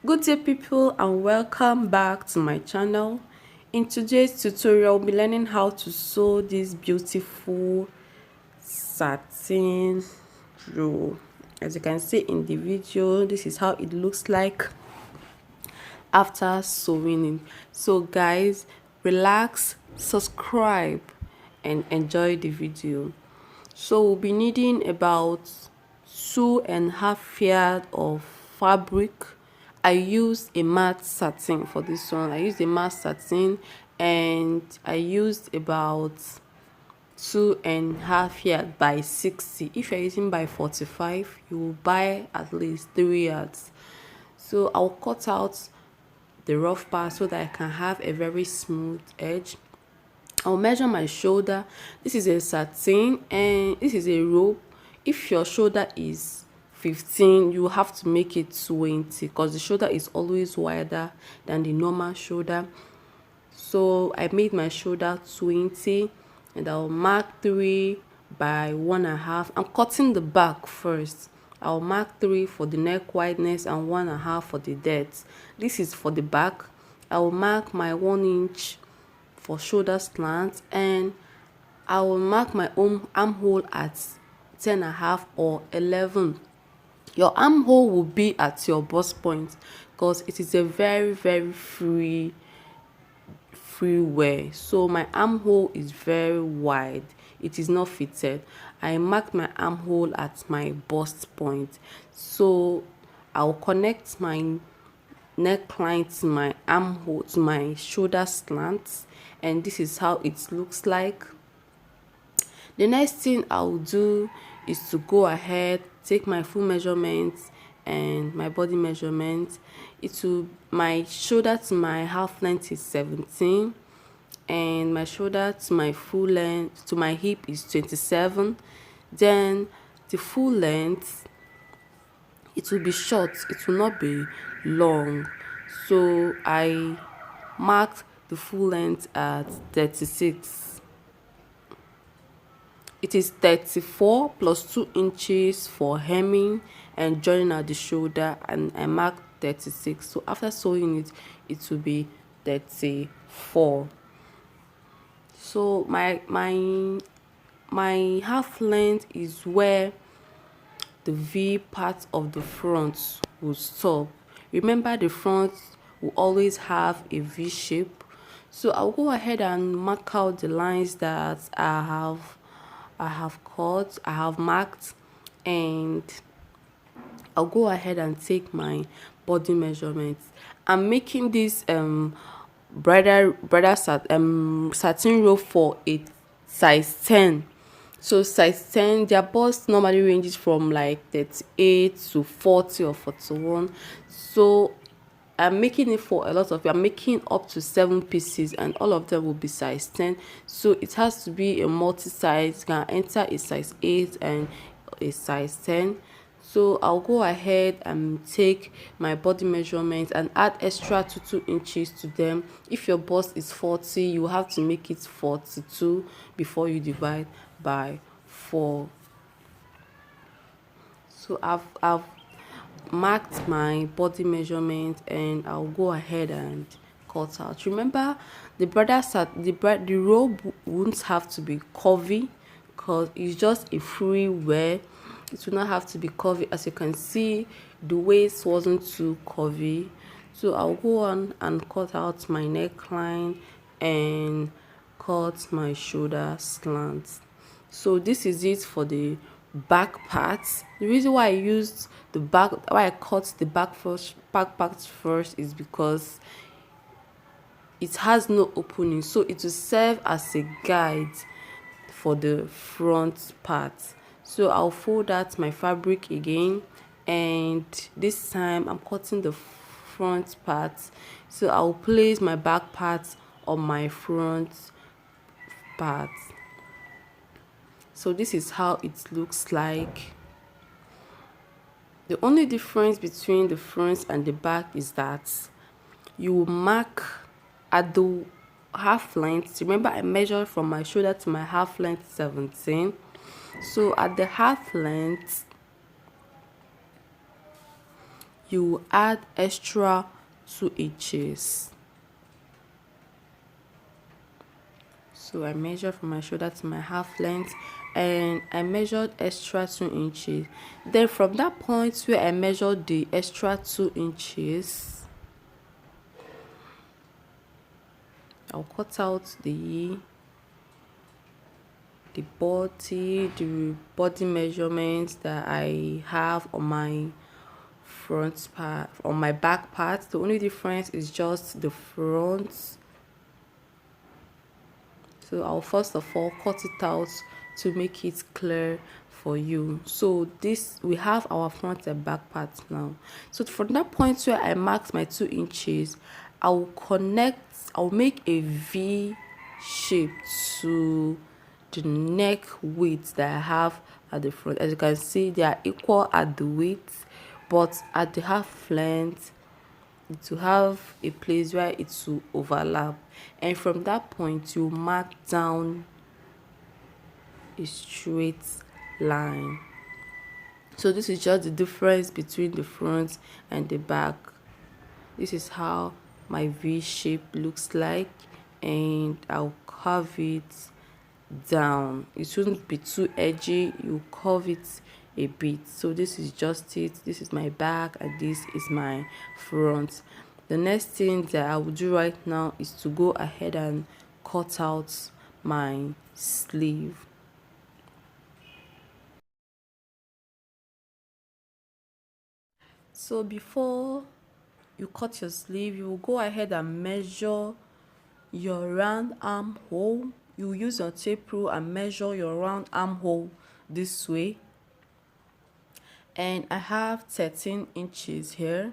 Good day people and welcome back to my channel. In today's tutorial, we'll be learning how to sew this beautiful satin robe. As you can see in the video, this is how it looks like after sewing it. So guys, relax, subscribe and enjoy the video. So we'll be needing about 2.5 yards of fabric. I used a matte satin for this one. I used a matte satin and I used about 2.5 yards by 60. If you're using by 45, you will buy at least 3 yards. So I'll cut out the rough part so that I can have a very smooth edge. I'll measure my shoulder. This is a satin and this is a rope. If your shoulder is 15, you have to make it 20 because the shoulder is always wider than the normal shoulder. So I made my shoulder 20 and I'll mark 3 by 1.5. I'm cutting the back first. I'll mark 3 for the neck wideness and 1.5 for the depth. This is for the back. I will mark my 1 inch for shoulder slant and I will mark my own armhole at 10.5 or 11. Your armhole will be at your bust point because it is a very free wear. So my armhole is very wide, it is not fitted. I marked my armhole at my bust point, so I'll connect my neckline to my armhole to my shoulder slants, and this is how it looks like. The next thing I'll do is to go ahead, take my full measurements and my body measurement. My shoulder to my half length is 17 and my shoulder to my full length to my hip is 27. Then the full length, it will be short, it will not be long. So I marked the full length at 36. It is 34 plus 2 inches for hemming and joining at the shoulder, and I marked 36. So after sewing it, it will be 34. So my half length is where the V part of the front will stop. Remember, the front will always have a V shape. So I'll go ahead and mark out the lines that I have marked, and I'll go ahead and take my body measurements. I'm making this bridal satin robe for a size 10. So size 10, their bust normally ranges from like 38 to 40 or 41. So I'm making it for a lot of you. I'm making up to 7 pieces and all of them will be size 10. So it has to be a multi-size. You can enter a size 8 and a size 10. So I'll go ahead and take my body measurements and add extra 2 inches to them. If your bust is 40, you have to make it 42 before you divide by 4. So I've marked my body measurement and I'll go ahead and cut out. Remember, the robe won't have to be curvy because it's just a free wear. It will not have to be curvy. As you can see, the waist wasn't too curvy. So I'll go on and cut out my neckline and cut my shoulder slants. So this is it for the back parts. The reason why I cut the back parts first is because it has no opening, so it will serve as a guide for the front part. So I'll fold out my fabric again, and this time I'm cutting the front part. So I'll place my back part on my front part. So this is how it looks like. The only difference between the front and the back is that you will mark at the half length. Remember, I measured from my shoulder to my half length 17. So at the half length, you will add extra 2 inches. So I measured from my shoulder to my half length, and I measured extra 2 inches. Then from that point where I measured the extra 2 inches, I'll cut out the body measurements that I have on my front part, on my back part. The only difference is just the front. So I'll first of all cut it out to make it clear for you. So this, we have our front and back part now. So from that point where I marked my 2 inches, I'll make a V shape to the neck width that I have at the front. As you can see, they are equal at the width, but at the half length to have a place where it will overlap, and from that point you mark down a straight line. So this is just the difference between the front and the back. This is how my V shape looks like, and I'll curve it down. It shouldn't be too edgy, you curve it a bit. So this is just it. This is my back and this is my front. The next thing that I will do right now is to go ahead and cut out my sleeve. So before you cut your sleeve, you will go ahead and measure your round armhole. You use your tape rule and measure your round armhole this way. And I have 13 inches here.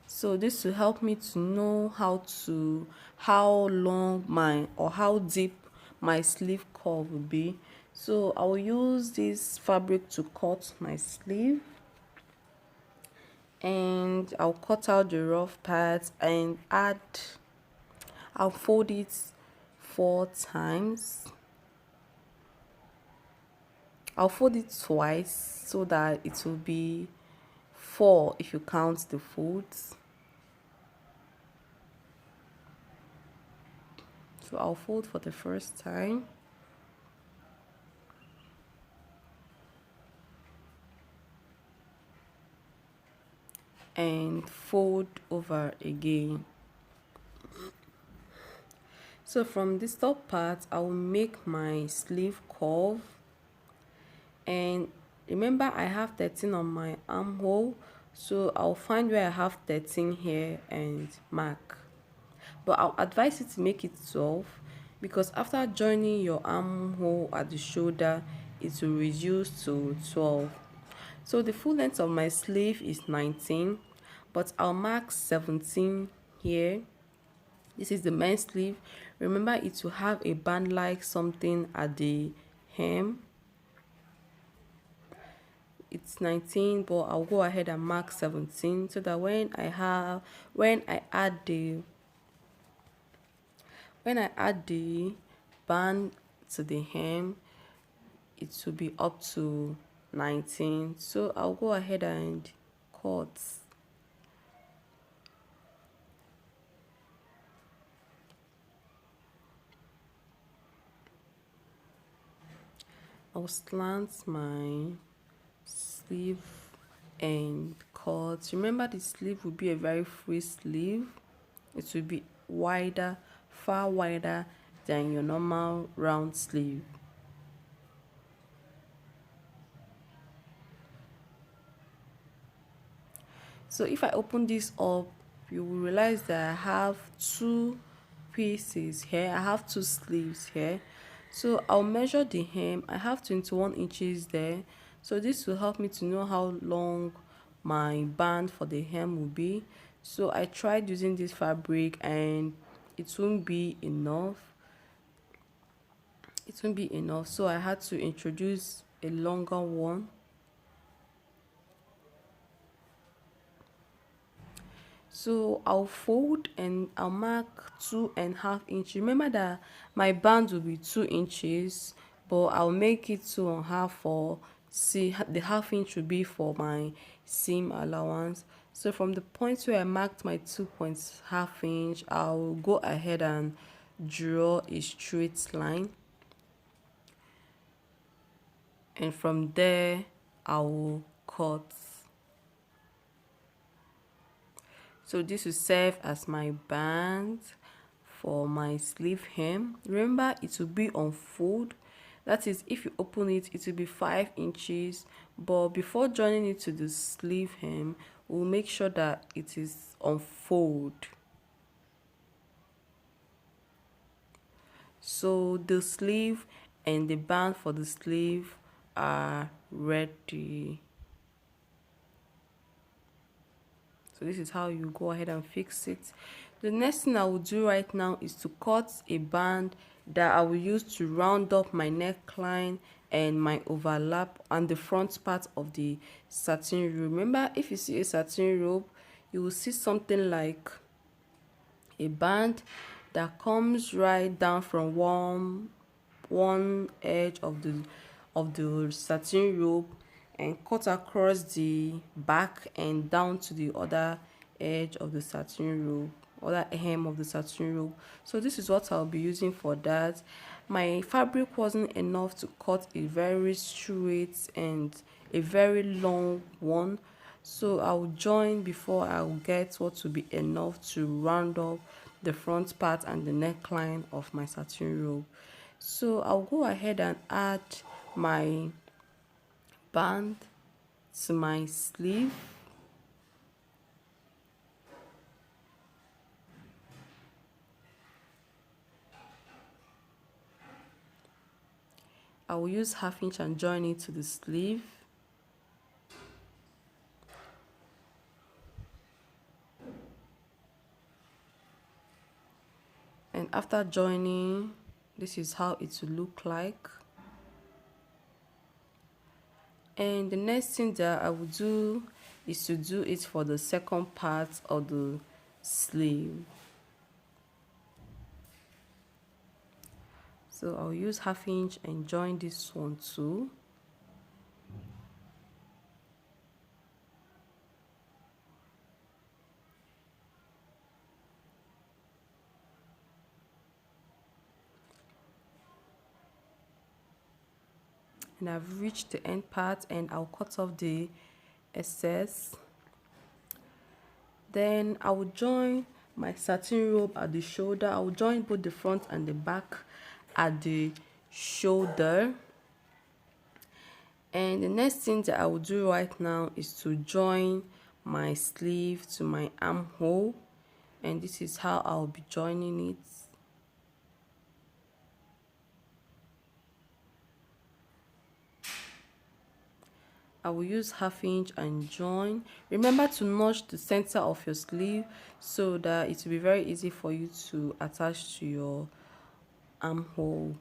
So this will help me to know how long how deep my sleeve curve will be. So I will use this fabric to cut my sleeve, and I'll cut out the rough parts and I'll fold it 4 times. I'll fold it twice so that it will be 4 if you count the folds. So I'll fold for the first time. And fold over again. So from this top part, I will make my sleeve curve. And remember, I have 13 on my armhole, so I'll find where I have 13 here and mark. But I'll advise you to make it 12, because after joining your armhole at the shoulder, it will reduce to 12. So the full length of my sleeve is 19, but I'll mark 17 here. This is the men's sleeve. Remember, it will have a band like something at the hem. It's 19, but I'll go ahead and mark 17 so that when I add the band to the hem, it will be up to 19. So I'll go ahead and cut. I'll slant my sleeve and cut. Remember, the sleeve will be a very free sleeve. It will be wider, far wider than your normal round sleeve. So if I open this up, you will realize that I have 2 pieces here. I have 2 sleeves here. So I'll measure the hem. I have 21 inches there. So this will help me to know how long my band for the hem will be. So I tried using this fabric and it won't be enough. It won't be enough. So I had to introduce a longer one. So I'll fold and I'll mark 2.5 inches. Remember that my band will be 2 inches, but I'll make it 2.5 for, see, the half inch will be for my seam allowance. So from the point where I marked my 2 points half inch, I'll go ahead and draw a straight line, and from there I will cut. So this will serve as my band for my sleeve hem. Remember, it will be on fold. That is, if you open it, it will be 5 inches. But before joining it to the sleeve hem, we'll make sure that it is on fold. So the sleeve and the band for the sleeve are ready. So this is how you go ahead and fix it. The next thing I will do right now is to cut a band that I will use to round up my neckline and my overlap and the front part of the satin robe. Remember, if you see a satin robe, you will see something like a band that comes right down from one edge of the satin robe and cut across the back and down to the other edge of the satin robe, other hem of the satin robe. So this is what I'll be using for that. My fabric wasn't enough to cut a very straight and a very long one, so I'll join before I'll get what will be enough to round up the front part and the neckline of my satin robe. So I'll go ahead and add my band to my sleeve. I will use half inch and join it to the sleeve. And after joining, this is how it will look like. And the next thing that I will do is to do it for the second part of the sleeve. So I'll use half inch and join this one too. And I've reached the end part, and I'll cut off the excess. Then I will join my satin robe at the shoulder. I will join both the front and the back at the shoulder. And the next thing that I will do right now is to join my sleeve to my armhole, and this is how I'll be joining it. I will use half inch and join. Remember to notch the center of your sleeve so that it will be very easy for you to attach to your armhole.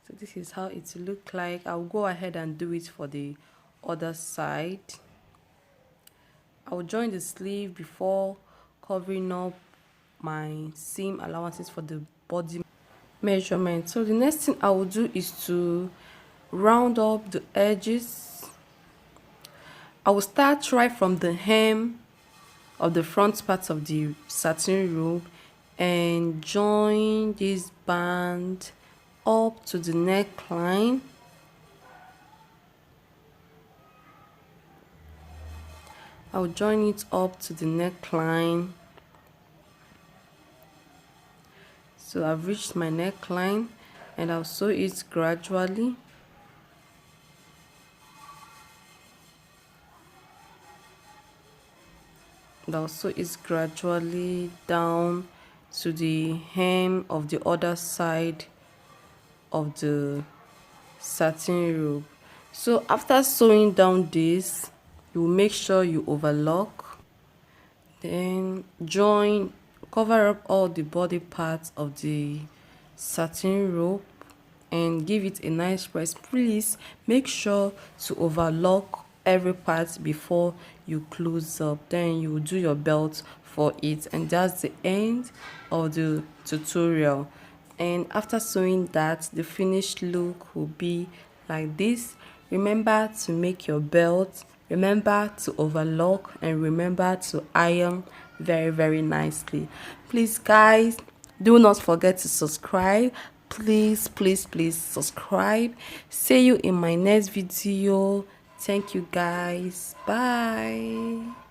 So this is how it will look like. I'll go ahead and do it for the other side. I'll join the sleeve before covering up my seam allowances for the body measurement. So the next thing I will do is to round up the edges. I will start right from the hem of the front part of the satin robe and join this band up to the neckline. I'll join it up to the neckline. So I've reached my neckline, and I'll sew it gradually. And I'll sew it gradually down to the hem of the other side of the satin robe. So after sewing down this, you will make sure you overlock, then join, cover up all the body parts of the satin robe and give it a nice press. Please make sure to overlock every part before you close up. Then you will do your belt for it, and that's the end of the tutorial. And after sewing that, the finished look will be like this. Remember to make your belt, remember to overlock, and remember to iron very nicely. Please guys, do not forget to subscribe. Please subscribe. See you in my next video. Thank you guys. Bye.